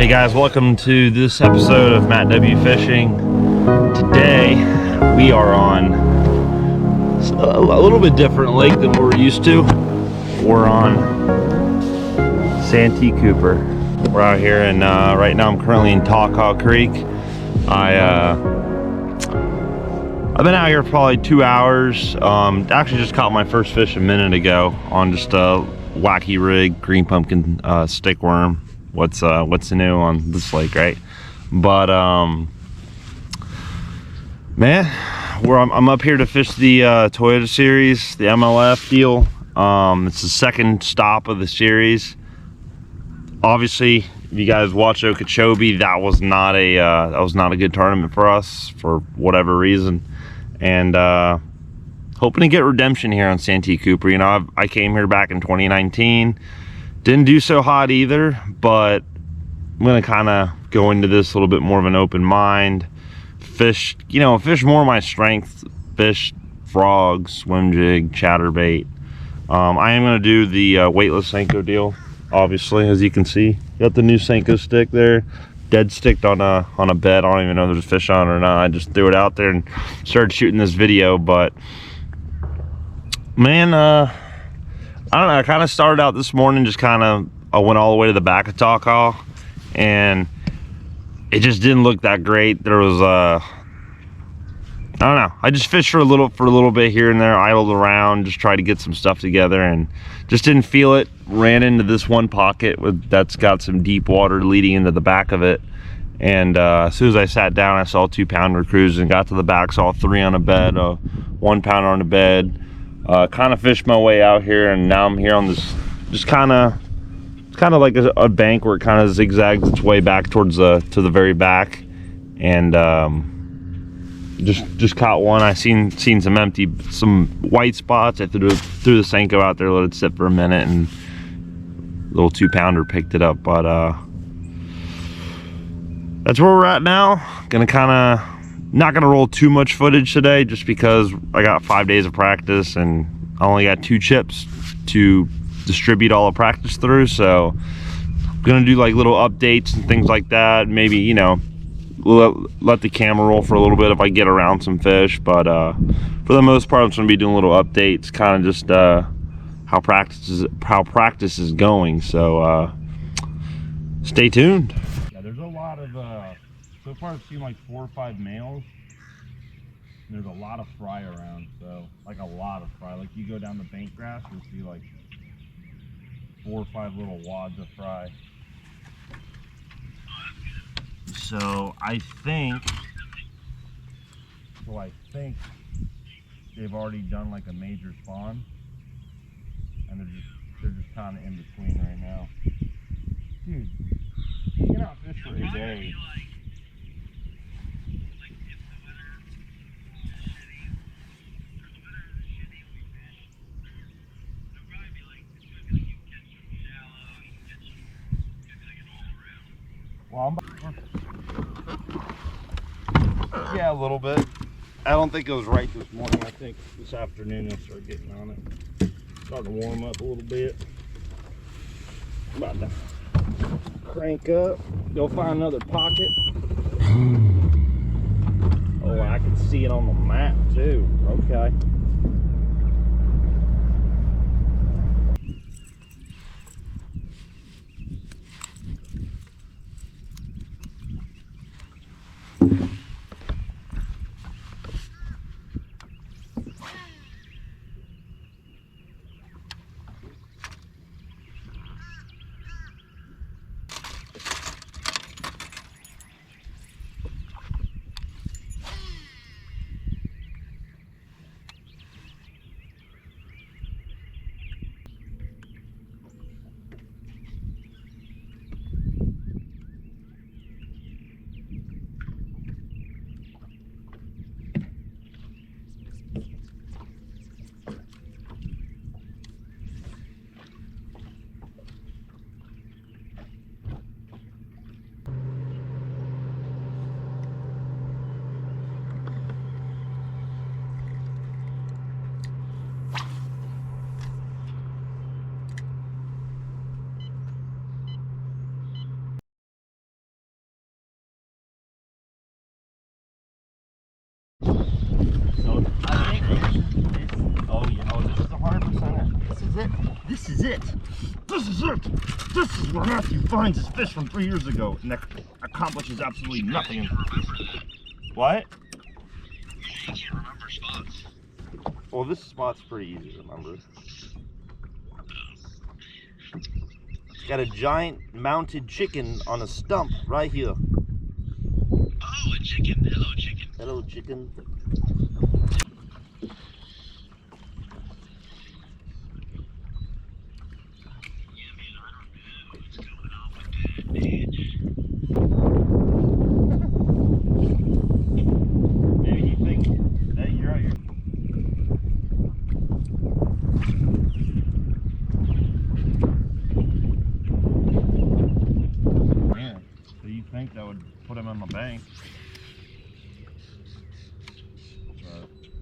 Hey guys, welcome to this episode of Matt W Fishing. Today we are on a little bit different lake than we're used to. We're on Santee Cooper. We're out here and right now I'm currently in Tawcaw Creek. I've been out here for probably 2 hours. Actually just caught my first fish a minute ago on just a wacky rig, green pumpkin stick worm. What's new on this lake, right? But man, I'm up here to fish the Toyota series, the MLF deal. It's the second stop of the series. Obviously, if you guys watch Okeechobee, that was not a good tournament for us for whatever reason, and hoping to get redemption here on Santee Cooper. You know, I came here back in 2019. Didn't do so hot either, but I'm gonna kind of go into this a little bit more of an open mind. Fish more my strength. Fish frogs, swim jig, chatterbait. I am gonna do the weightless Scenko deal. Obviously, as you can see, got the new Scenko stick there, dead sticked on a bed. I don't even know if there's a fish on it or not. I just threw it out there and started shooting this video. But man, I don't know, I kind of started out this morning, just I went all the way to the back of Tawcaw, and it just didn't look that great. There was I don't know, I just fished for a little bit here and there, idled around, just tried to get some stuff together, and just didn't feel it. Ran into this one pocket that's got some deep water leading into the back of it, and as soon as I sat down, I saw a 2-pounder cruising. Got to the back, saw 3 on a bed, a 1-pounder on a bed. Kind of fished my way out here, and now I'm here on this, just kind of like a bank where it kind of zigzags its way back towards to the very back, and just caught one. I seen some white spots. I threw the Scenko out there, let it sit for a minute, and a little 2-pounder picked it up. But that's where we're at now. Not gonna roll too much footage today, just because I got 5 days of practice and I only got 2 chips to distribute all the practice through. So I'm gonna do like little updates and things like that. Maybe, you know, let the camera roll for a little bit if I get around some fish. But for the most part, I'm just gonna be doing little updates, kind of just how practice is going. So stay tuned. Yeah, there's a lot of so far I've seen like 4 or 5 males. There's a lot of fry around, so like a lot of fry. Like you go down the bank grass, you'll see like 4 or 5 little wads of fry. So I think they've already done like a major spawn, and they're just kind of in between right now. Dude, you cannot fish for a day. Well, yeah, a little bit. I don't think it was right this morning. I think this afternoon I'll start getting on it. Starting to warm up a little bit. About to crank up. Go find another pocket. Oh, I can see it on the map too. Okay. So I think this, oh yeah, oh this is 100%. This is it. This is it. This is it. This is where Matthew finds his fish from 3 years ago, and that accomplishes absolutely nothing. What? You can't remember spots. Well, this spot's pretty easy to remember. It's got a giant mounted chicken on a stump right here. Oh, a chicken. Hello, chicken. Hello, chicken. Yeah, man, I don't know what's going on with that, dude. Maybe you think that you're out here. Man, so you think that would put him on the bank?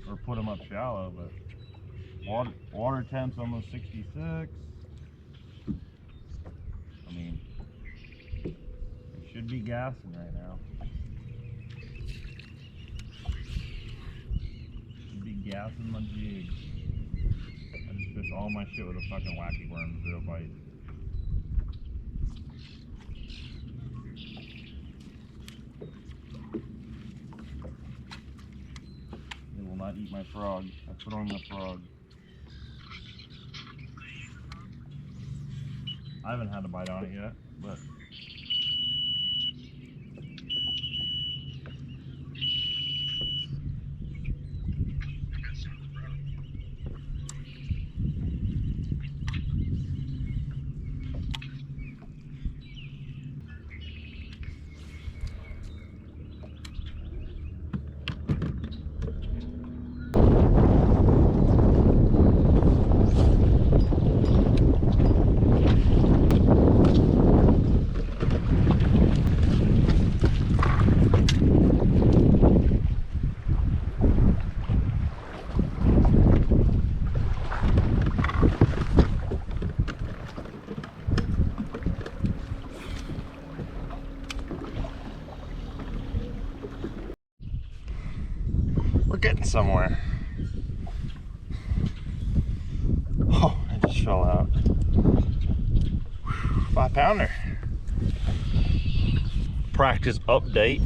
Or put them up shallow, but water temp's almost 66. I mean, it should be gassing right now. Should be gassing my jig. I just fish all my shit with a fucking wacky worm, 0 bite. Not eat my frog. I put on the frog. I haven't had a bite on it yet, but we're getting somewhere. Oh, I just fell out. 5-pounder. Practice update.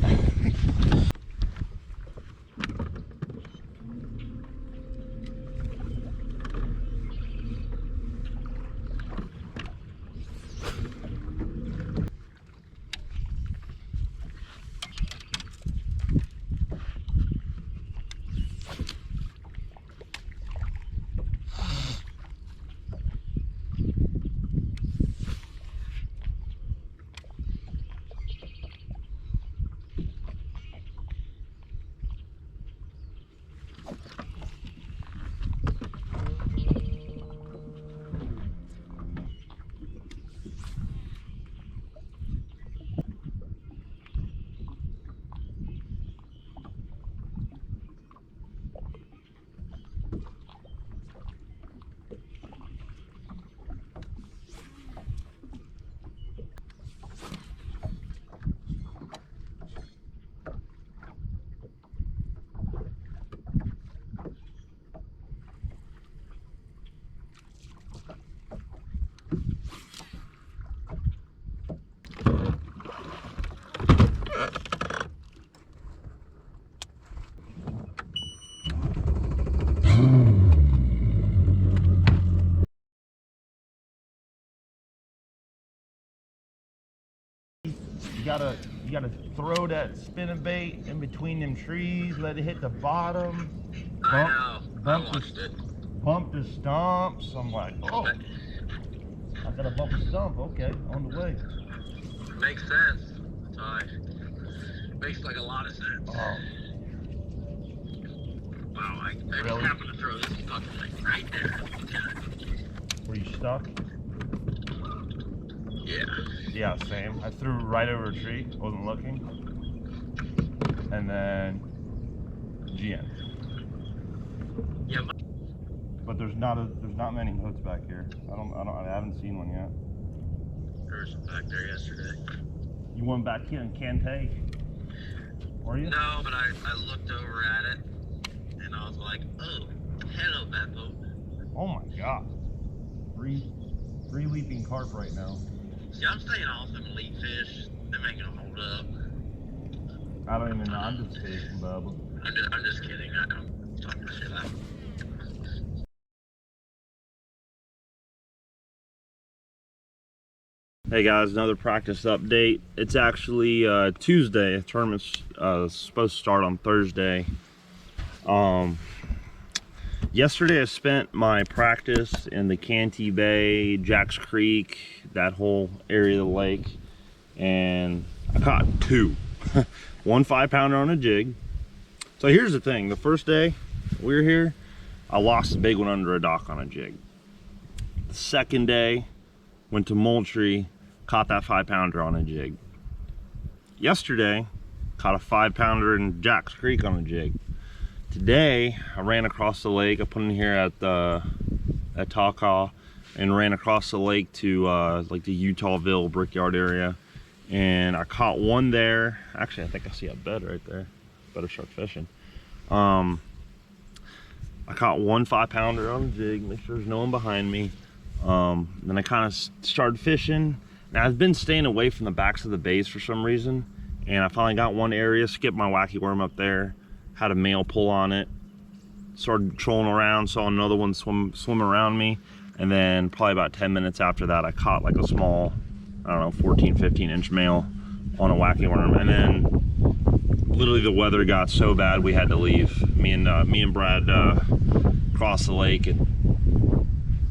You gotta throw that spinning bait in between them trees, let it hit the bump, I know. I watched it. Bump the stumps. I'm like, oh, I gotta bump the stump. Okay, on the way. Makes sense. Makes like a lot of sense. Oh. Wow, I just Really? happened to throw this fucking thing right there. Were you stuck? Yeah. Yeah, same. I threw right over a tree, wasn't looking, and then GN. Yeah. But there's not many boats back here. I haven't seen one yet. There was some back there yesterday. You went back here in Cantey? Were you? No, but I looked over at it Oh my god. Three leaping carp right now. See, I'm staying off them elite fish. Them ain't gonna hold up. I don't even know. I'm just fishing, Bubba. I'm just kidding. I'm talking shit out. Hey guys, another practice update. It's actually Tuesday. The tournament's supposed to start on Thursday. Yesterday I spent my practice in the Cantey Bay, Jacks Creek, that whole area of the lake, and I caught two. One 5-pounder on a jig. So here's the thing, the first day we were here, I lost a big one under a dock on a jig. The second day, went to Moultrie, caught that 5-pounder on a jig. Yesterday, caught a 5-pounder in Jacks Creek on a jig. Today, I ran across the lake. I put in here at Tawcaw and ran across the lake to like the Eutawville Brickyard area. And I caught one there. Actually, I think I see a bed right there. Better start fishing. I caught one 5-pounder on a jig. Make sure there's no one behind me. Then I kind of started fishing. Now I've been staying away from the backs of the bays for some reason, and I finally got one area, skipped my wacky worm up there, had a male pull on it, started trolling around, saw another one swim around me, and then probably about 10 minutes after that I caught like a small, I don't know, 14-15 inch male on a wacky worm. And then literally the weather got so bad we had to leave. Me and Brad crossed the lake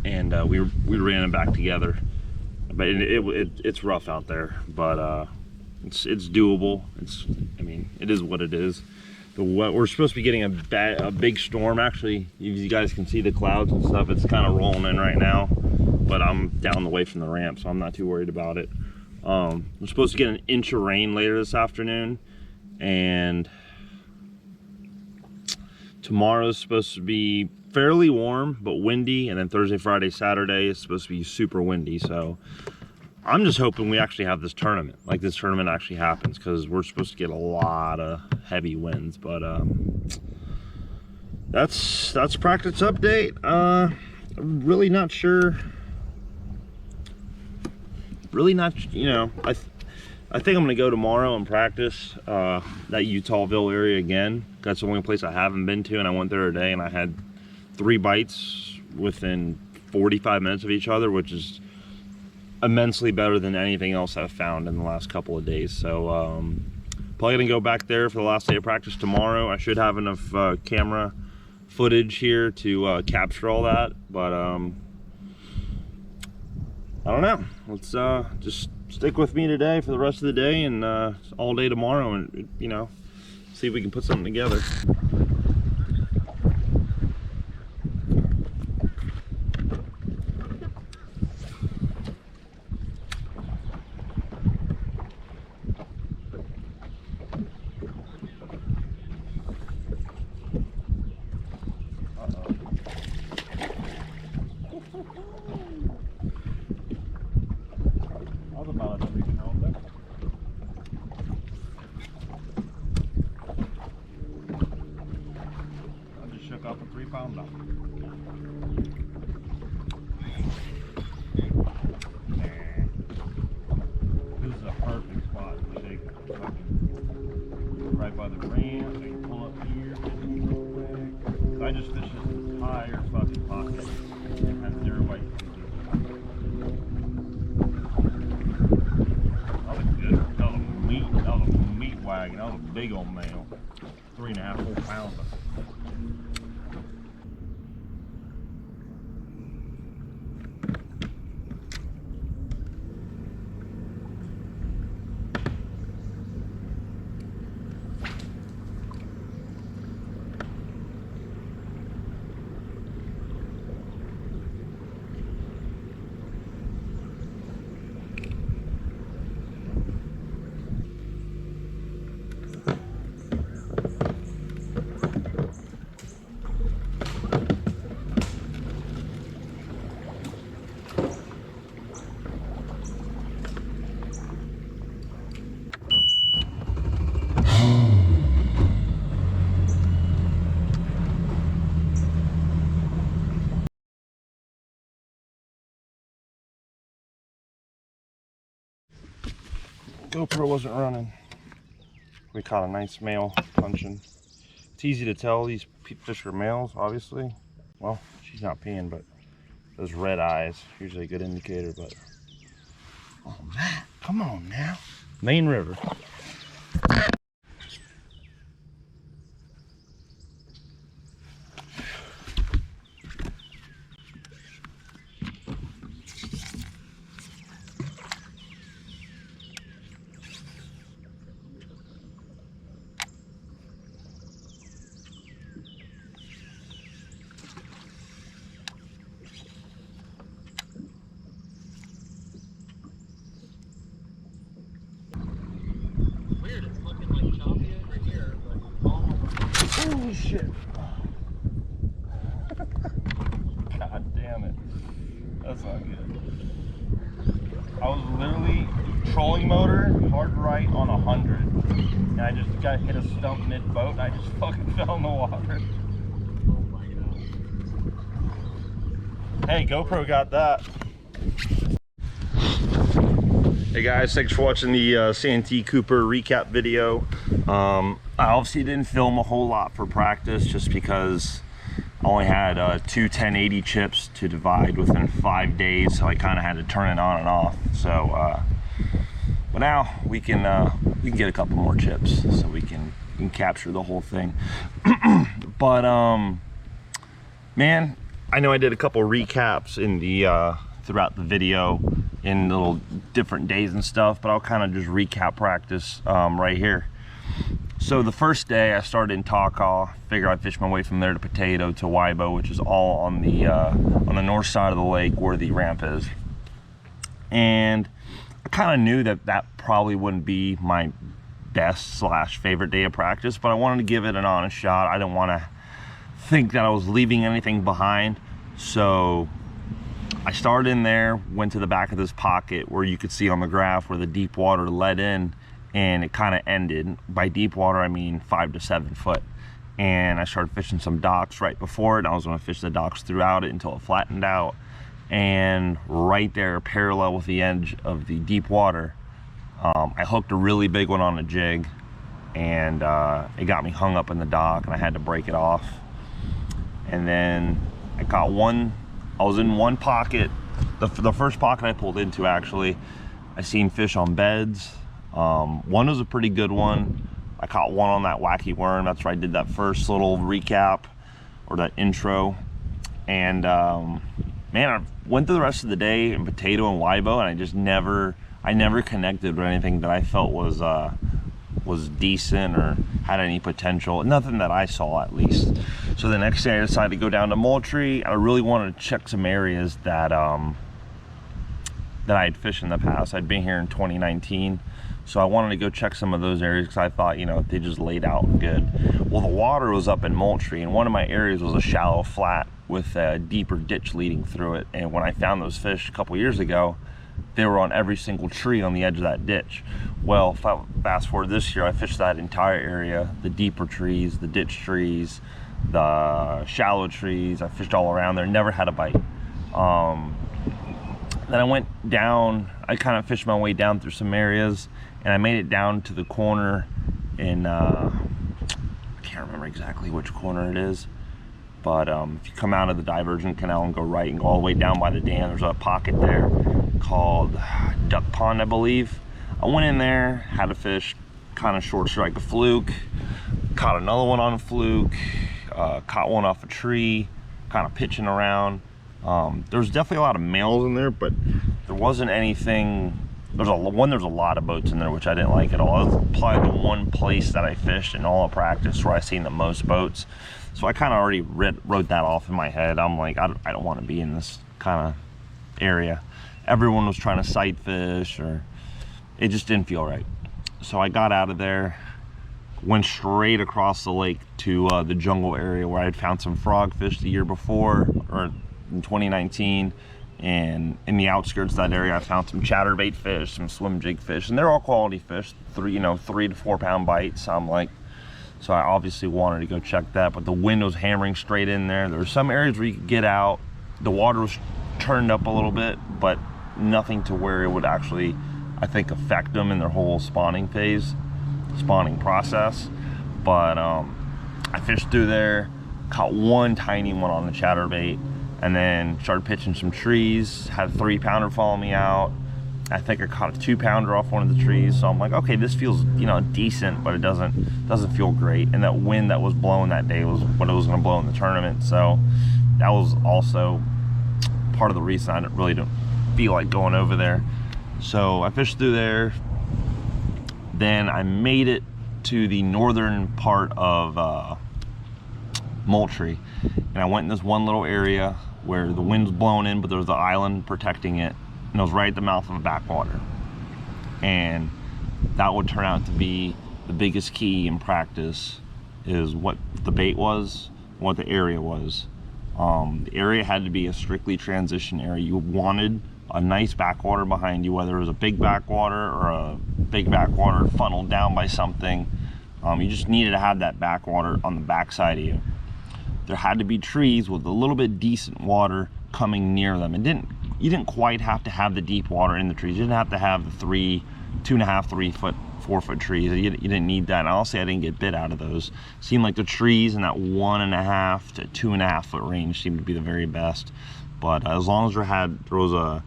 and we ran them back together. But it's rough out there, but it's doable. I mean, it is what it is. We're supposed to be getting a big storm. Actually, you guys can see the clouds and stuff. It's kind of rolling in right now, but I'm down the way from the ramp, so I'm not too worried about it. We're supposed to get an inch of rain later this afternoon, and tomorrow's supposed to be fairly warm but windy, and then Thursday, Friday, Saturday is supposed to be super windy. So I'm just hoping we actually have this tournament, like this tournament actually happens, because we're supposed to get a lot of heavy winds. But that's practice update. I'm really not sure. Really not, you know, I think I'm gonna go tomorrow and practice that Eutawville area again. That's the only place I haven't been to, and I went there today and I had 3 bites within 45 minutes of each other, which is immensely better than anything else I've found in the last couple of days. So probably gonna go back there for the last day of practice tomorrow. I should have enough camera footage here to capture all that, but I don't know. Let's just stick with me today for the rest of the day and all day tomorrow, and you know, see if we can put something together. Off a 3-pounder. This is a perfect spot to shake right by the ramp. So you can pull up here, real quick. I just fished this entire fucking pocket and had 0 white pieces. That was good. That was a meat wagon. That was a big old male. 3.5 full pounder. GoPro wasn't running. We caught a nice male punching. It's easy to tell these fish are males, obviously. Well, she's not peeing, but those red eyes, usually a good indicator, but. Oh, Matt, come on now. Main River. Holy shit. God damn it. That's not good. I was literally trolling motor, hard right on 100. And I just got hit a stump mid-boat and I just fucking fell in the water. Oh my god. Hey, GoPro got that. Hey guys, thanks for watching the Santee Cooper recap video. I obviously didn't film a whole lot for practice just because I only had 2 1080 chips to divide within 5 days, so I kind of had to turn it on and off. So, but now we can get a couple more chips so we can capture the whole thing. But man, I know I did a couple recaps in the throughout the video in little different days and stuff, but I'll kind of just recap practice right here. So the first day I started in Tawcaw. Figure I'd fish my way from there to Potato to Wyboo, which is all on the north side of the lake where the ramp is. And I kind of knew that that probably wouldn't be my best / favorite day of practice, but I wanted to give it an honest shot. I didn't want to think that I was leaving anything behind. So I started in there, went to the back of this pocket where you could see on the graph where the deep water led in, and it kind of ended. By deep water, I mean 5 to 7 foot. And I started fishing some docks right before it. I was going to fish the docks throughout it until it flattened out. And right there, parallel with the edge of the deep water, I hooked a really big one on a jig, and it got me hung up in the dock, and I had to break it off. And then I caught one. I was in one pocket, the first pocket I pulled into, actually. I seen fish on beds. One was a pretty good one. I caught one on that wacky worm. That's where I did that first little recap or that intro. And man, I went through the rest of the day in Potato and Wyboo, and I just never connected with anything that I felt was decent or had any potential. Nothing that I saw, at least. So the next day I decided to go down to Moultrie. I really wanted to check some areas that that I had fished in the past. I'd been here in 2019, so I wanted to go check some of those areas because I thought, you know, they just laid out good. Well, the water was up in Moultrie, and one of my areas was a shallow flat with a deeper ditch leading through it. And when I found those fish a couple years ago, they were on every single tree on the edge of that ditch. Well, fast forward this year, I fished that entire area, the deeper trees, the ditch trees, the shallow trees. I fished all around there, never had a bite. Then I went down, I kind of fished my way down through some areas, and I made it down to the corner in, I can't remember exactly which corner it is, but if you come out of the Divergent Canal and go right and go all the way down by the dam, there's a pocket there called Duck Pond, I believe. I went in there, had a fish, kind of short strike, a fluke, caught another one on a fluke, caught one off a tree, kind of pitching around. There was definitely a lot of males in there, but there wasn't anything. There's a lot of boats in there, which I didn't like at all. It was probably the one place that I fished in all of practice where I seen the most boats. So I kind of already wrote that off in my head. I'm like, I don't want to be in this kind of area. Everyone was trying to sight fish, or it just didn't feel right. So I got out of there, went straight across the lake to the jungle area where I had found some frogfish the year before, or in 2019, and in the outskirts of that area I found some chatterbait fish, some swim jig fish, and they're all quality fish, 3 to 4 pound bites. So I obviously wanted to go check that, but the wind was hammering straight in there. There were some areas where you could get out, the water was turned up a little bit, but nothing to where it would actually I think affect them in their whole spawning process. But I fished through there, caught one tiny one on the chatterbait, and then started pitching some trees. Had a 3-pounder follow me out. I think I caught a 2-pounder off one of the trees. So I'm like, okay, this feels, you know, decent, but it doesn't feel great. And that wind that was blowing that day was what it was going to blow in the tournament. So that was also part of the reason I really don't feel like going over there. So I fished through there. Then I made it to the northern part of Moultrie, and I went in this one little area where the wind was blowing in, but there was the island protecting it, and it was right at the mouth of a backwater. And that would turn out to be the biggest key in practice, is what the bait was, what the area was. The area had to be a strictly transition area. You wanted a nice backwater behind you, whether it was a big backwater or a big backwater funneled down by something. You just needed to have that backwater on the backside of you. There had to be trees with a little bit decent water coming near them. You didn't quite have to have the deep water in the trees. You didn't have to have the 2.5, 3 foot, 4 foot trees. You didn't need that. And honestly, I didn't get bit out of those. It seemed like the trees in that 1.5 to 2.5 foot range seemed to be the very best. But as long as there was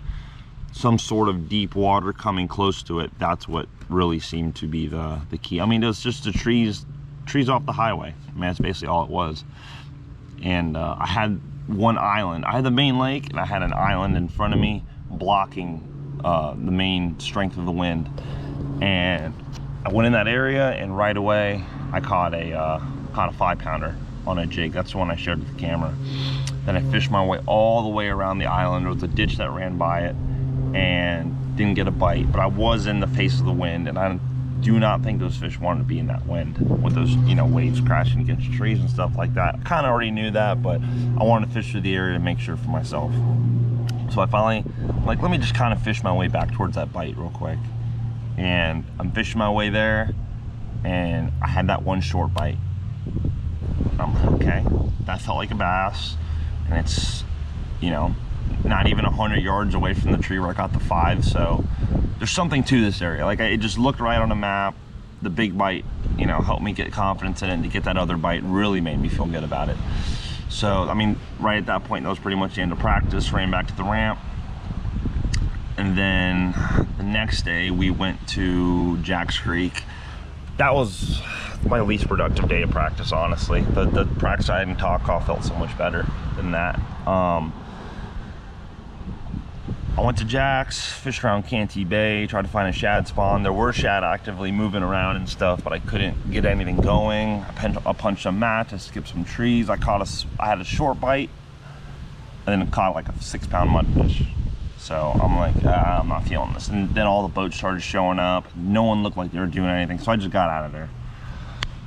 some sort of deep water coming close to it, that's what really seemed to be the key. I mean, it was just the trees off the highway. I mean, that's basically all it was. And I had one island. I had the main lake, and I had an island in front of me blocking the main strength of the wind. And I went in that area, and right away I caught a 5-pounder on a jig. That's the one I showed with the camera. Then I fished my way all the way around the island. There was a ditch that ran by it, and didn't get a bite. But I was in the face of the wind, and I do not think those fish wanted to be in that wind with those, you know, waves crashing against trees and stuff like that. I kind of already knew that, but I wanted to fish through the area to make sure for myself. So I finally, like, let me just kind of fish my way back towards that bite real quick. And I'm fishing my way there, and I had that one short bite. I'm like, okay, that felt like a bass, and it's, you know, not even 100 yards away from the tree where I got the 5. So there's something to this area. Like, it just looked right on the map. The big bite, you know, helped me get confidence in it, and to get that other bite really made me feel good about it. So, I mean, right at that point, that was pretty much the end of practice. Ran back to the ramp. And then the next day we went to Jack's Creek. That was my least productive day of practice, honestly. The practice I had in Tawcaw felt so much better than that. I went to Jack's, fished around Cantey Bay, tried to find a shad spawn. There were shad actively moving around and stuff, but I couldn't get anything going. I punched a mat to skip some trees. I had a short bite, and then caught like a 6-pound mudfish. So I'm like, I'm not feeling this. And then all the boats started showing up. No one looked like they were doing anything, so I just got out of there.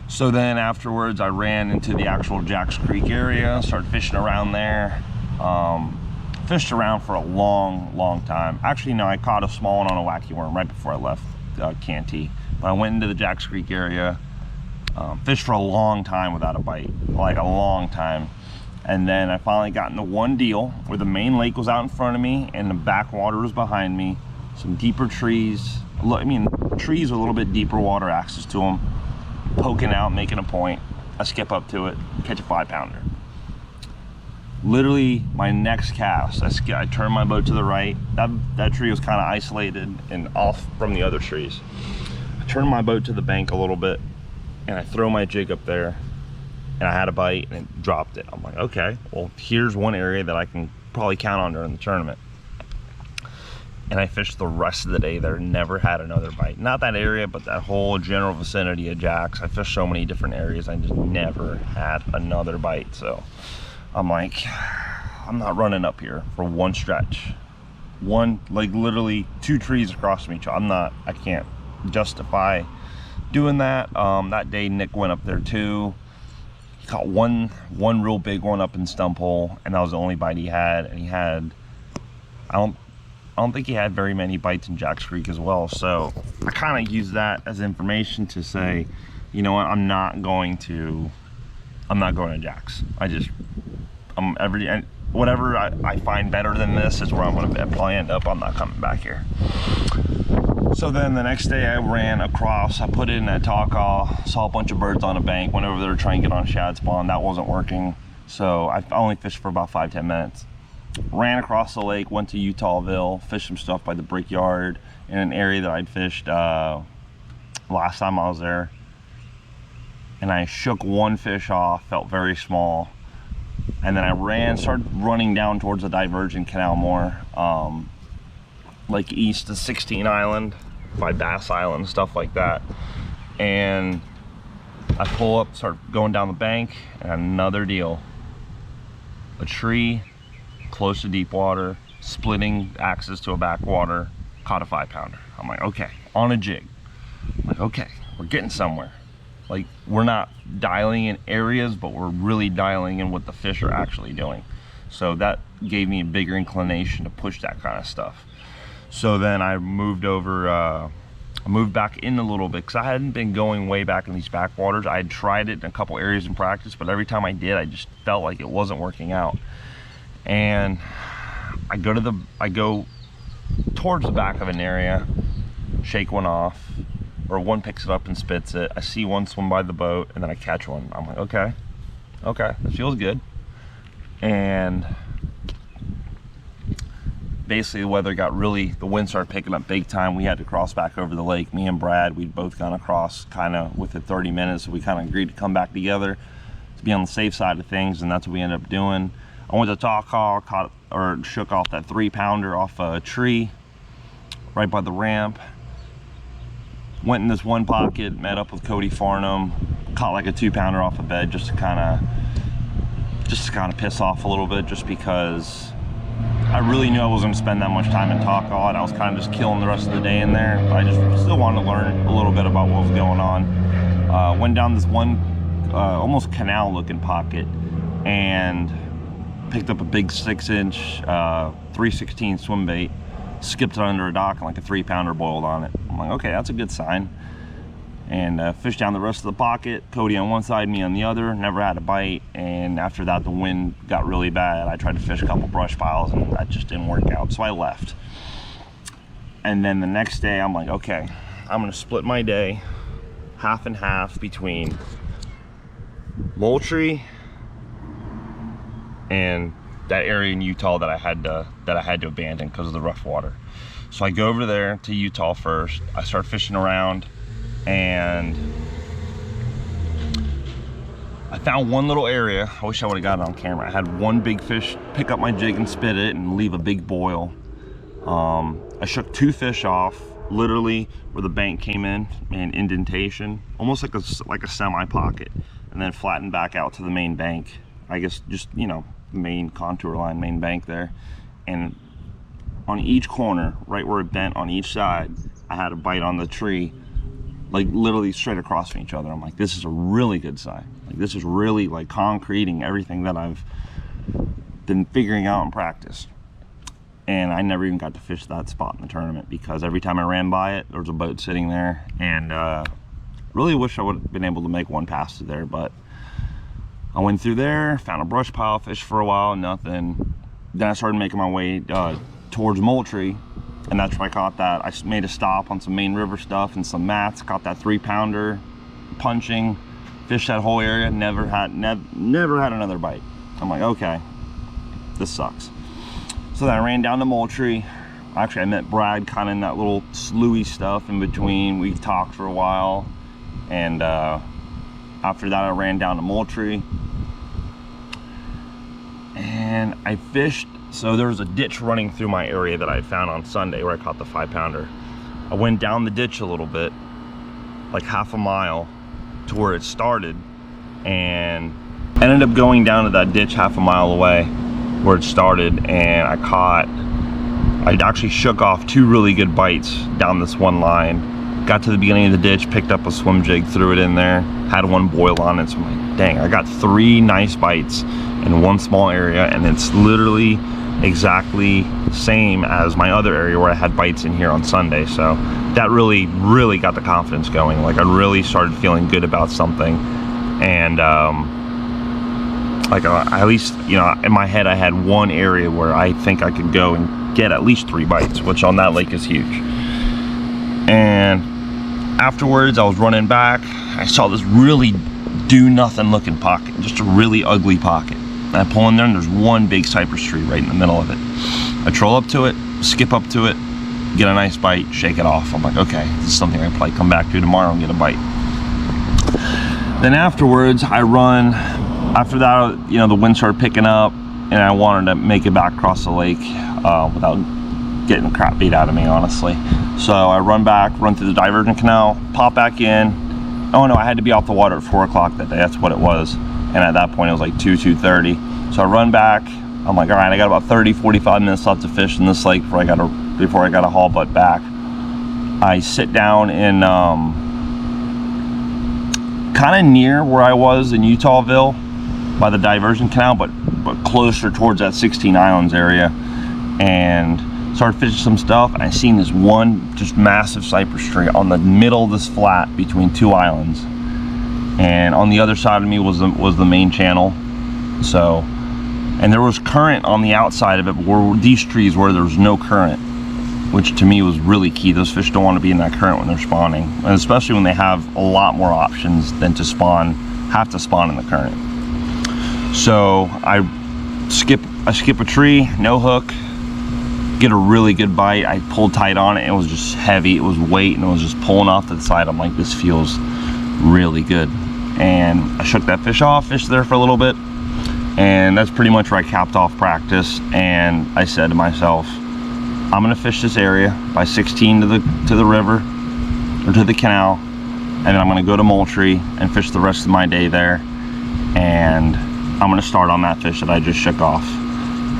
So then afterwards, I ran into the actual Jack's Creek area, started fishing around there. Fished around for a long time. Actually, no, I caught a small one on a wacky worm right before I left Cantey. But I went into the Jack's Creek area, fished for a long time without a bite, like a long time. And then I finally got into one deal where the main lake was out in front of me and the backwater was behind me. Some deeper trees. I mean, trees with a little bit deeper water access to them. Poking out, making a point. I skip up to it, catch a 5-pounder. Literally, my next cast, I turned my boat to the right. That tree was kind of isolated and off from the other trees. I turned my boat to the bank a little bit, and I throw my jig up there, and I had a bite, and it dropped it. I'm like, okay, well, here's one area that I can probably count on during the tournament. And I fished the rest of the day there, never had another bite. Not that area, but that whole general vicinity of Jack's. I fished so many different areas, I just never had another bite. So I'm like, I'm not running up here for one stretch. Like literally 2 trees across from each other. I can't justify doing that. That day Nick went up there too. He caught one real big one up in Stump Hole, and that was the only bite he had. And he had, I don't think he had very many bites in Jack's Creek as well. So I kind of use that as information to say, you know what, I'm not going to Jack's. Whatever I find better than this is where I'm going to probably end up. I'm not coming back here. So then the next day I ran across, I put in at Tawcaw, saw a bunch of birds on a bank, went over there trying to get on shad spawn. That wasn't working. So I only fished for about 5-10 minutes. Ran across the lake, went to Eutawville, fished some stuff by the brickyard in an area that I'd fished last time I was there. And I shook one fish off, felt very small. And then I started running down towards the divergent canal more, like east of 16 Island, by Bass Island, stuff like that. And I pull up, start going down the bank, and another deal. A tree close to deep water, splitting access to a backwater, caught a 5-pounder. I'm like, okay, on a jig. I'm like, okay, we're getting somewhere. Like, we're not dialing in areas, but we're really dialing in what the fish are actually doing. So that gave me a bigger inclination to push that kind of stuff. So then I moved over, I moved back in a little bit because I hadn't been going way back in these backwaters. I had tried it in a couple areas in practice, but every time I did, I just felt like it wasn't working out. And I go towards the back of an area, shake one off, or one picks it up and spits it. I see one swim by the boat, and then I catch one. I'm like, okay, that feels good. And basically the weather got the wind started picking up big time. We had to cross back over the lake. Me and Brad, we'd both gone across kind of within 30 minutes. So we kind of agreed to come back together to be on the safe side of things, and that's what we ended up doing. I went to Tawcaw, shook off that 3-pounder off a tree right by the ramp. Went in this one pocket, met up with Cody Farnham, caught like a 2-pounder off a bed just to kind of piss off a little bit, just because I really knew I wasn't going to spend that much time in Tawcaw, and I was kind of just killing the rest of the day in there. But I just still wanted to learn a little bit about what was going on. Went down this one almost canal-looking pocket and picked up a big 6-inch 3/16 swim bait, skipped it under a dock, and like a 3-pounder boiled on it. I'm like, okay, that's a good sign. And fished down the rest of the pocket, Cody on one side, me on the other, never had a bite. And after that, the wind got really bad. I tried to fish a couple brush piles, and that just didn't work out, so I left. And then the next day, I'm like, okay, I'm gonna split my day half and half between Moultrie and that area in Eutaw that I had to abandon because of the rough water. So I go over there to Eutaw first. I start fishing around, and I found one little area. I wish I would have got it on camera. I had one big fish pick up my jig and spit it and leave a big boil. I shook 2 fish off, literally where the bank came in, an indentation, almost like a semi pocket, and then flattened back out to the main bank. I guess just, you know, main contour line, main bank there. And on each corner, right where it bent on each side, I had a bite on the tree, like literally straight across from each other. I'm like, this is a really good sign. Like, this is really like concreting everything that I've been figuring out in practice. And I never even got to fish that spot in the tournament because every time I ran by it, there was a boat sitting there. And really wish I would have been able to make one pass through there, but I went through there, found a brush pile, fished for a while, nothing. Then I started making my way towards Moultrie, and that's where I caught that. I made a stop on some main river stuff and some mats, caught that 3-pounder, punching, fished that whole area, never had another bite. I'm like, okay, this sucks. So then I ran down to Moultrie. Actually, I met Brad kind of in that little sloughy stuff in between. We talked for a while, and after that I ran down to Moultrie and I fished. So there was a ditch running through my area that I found on Sunday where I caught the 5-pounder. I went down the ditch a little bit, like half a mile to where it started, and ended up going down to that ditch half a mile away where it started, and I actually shook off 2 really good bites down this one line. Got to the beginning of the ditch, picked up a swim jig, threw it in there, had one boil on it. So I'm like, dang, I got 3 nice bites in one small area, and it's literally exactly same as my other area where I had bites in here on Sunday. So that really, really got the confidence going. Like, I really started feeling good about something. And like at least, you know, in my head I had one area where I think I could go and get at least 3 bites, which on that lake is huge. And afterwards, I was running back. I saw this really do-nothing looking pocket, just a really ugly pocket. And I pull in there, and there's one big cypress tree right in the middle of it. I troll up to it, skip up to it, get a nice bite, shake it off. I'm like, okay, this is something I can probably come back to tomorrow and get a bite. Then afterwards, I run. After that, you know, the wind started picking up, and I wanted to make it back across the lake without getting the crap beat out of me, honestly. So I run back, run through the diversion canal, pop back in. Oh no, I had to be off the water at 4 o'clock that day. That's what it was. And at that point, it was like 2:30. So I run back. I'm like, all right, I got about 30-45 minutes left to fish in this lake before I got to haul butt back. I sit down in kind of near where I was in Eutawville by the diversion canal, but closer towards that 16 Islands area, and started fishing some stuff. And I seen this one just massive cypress tree on the middle of this flat between 2 islands, and on the other side of me was the main channel. So, and there was current on the outside of it, but where these trees where there was no current, which to me was really key. Those fish don't want to be in that current when they're spawning, and especially when they have a lot more options than to have to spawn in the current. So I skip a tree, no hook, get a really good bite. I pulled tight on it. It was just heavy. It was weight, and it was just pulling off to the side. I'm like, this feels really good. And I shook that fish off, fished there for a little bit, and that's pretty much where I capped off practice. And I said to myself, I'm gonna fish this area by 16 to the river or to the canal, and then I'm gonna go to Moultrie and fish the rest of my day there. And I'm gonna start on that fish that I just shook off.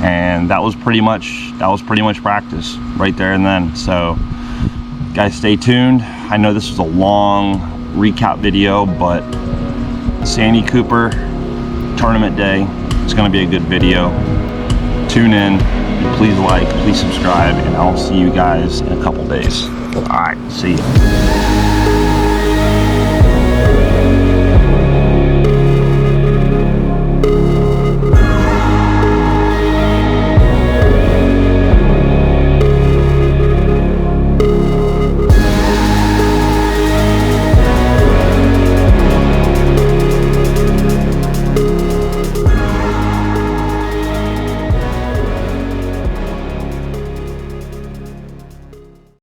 And that was pretty much practice right there and then. So guys, stay tuned. I know this was a long recap video, but Santee Cooper tournament day, it's gonna be a good video. Tune in, please like, please subscribe, and I'll see you guys in a couple days. All right, see you.